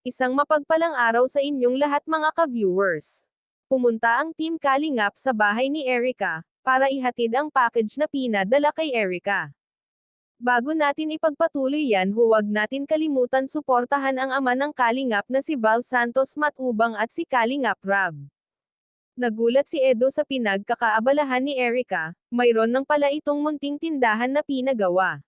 Isang mapagpalang araw sa inyong lahat mga ka-viewers. Pumunta ang Team Kalingap sa bahay ni Erica, para ihatid ang package na pinadala kay Erica. Bago natin ipagpatuloy yan, huwag natin kalimutan suportahan ang ama ng Kalingap na si Val Santos Matubang at si Kalingap Rab. Nagulat si Edo sa pinagkakaabalahan ni Erica, mayroon nang pala itong munting tindahan na pinagawa.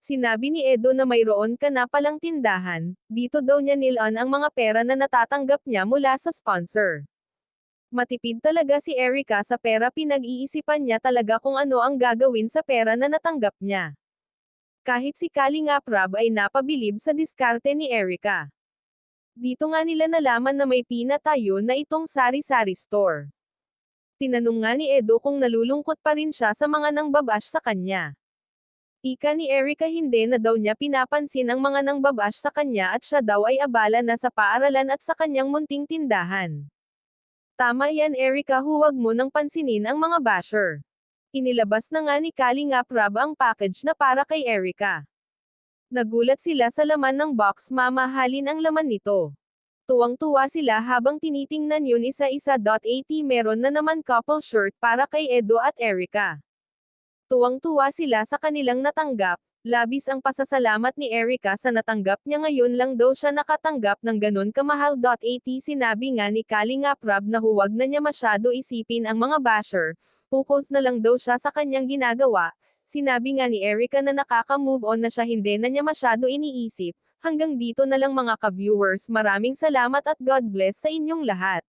Sinabi ni Edo na mayroon ka na palang tindahan, dito daw niya nilaan ang mga pera na natatanggap niya mula sa sponsor. Matipid talaga si Erica sa pera, pinag-iisipan niya talaga kung ano ang gagawin sa pera na natanggap niya. Kahit si Kalingap Rab ay napabilib sa diskarte ni Erica. Dito nga nila nalaman na may pinatayo na itong sari-sari store. Tinanong nga ni Edo kung nalulungkot pa rin siya sa mga nangbabash sa kanya. Ika ni Erica, hindi na daw niya pinapansin ang mga nangbabash sa kanya at siya daw ay abala na sa paaralan at sa kanyang munting tindahan. Tama yan Erica, huwag mo nang pansinin ang mga basher. Inilabas na nga ni Kalingap Rab ang package na para kay Erica. Nagulat sila sa laman ng box, mamahalin ang laman nito. Tuwang-tuwa sila habang tinitingnan yun isa-isa. At meron na naman couple shirt para kay Edo at Erica. Tuwang-tuwa sila sa kanilang natanggap, labis ang pasasalamat ni Erica sa natanggap niya, ngayon lang daw siya nakatanggap ng ganun kamahal. Sinabi nga ni Kalingap Rab na huwag na niya masyado isipin ang mga basher, focus na lang daw siya sa kanyang ginagawa. Sinabi nga ni Erica na nakaka-move on na siya, hindi na niya masyado iniisip. Hanggang dito na lang mga ka-viewers, maraming salamat at God bless sa inyong lahat.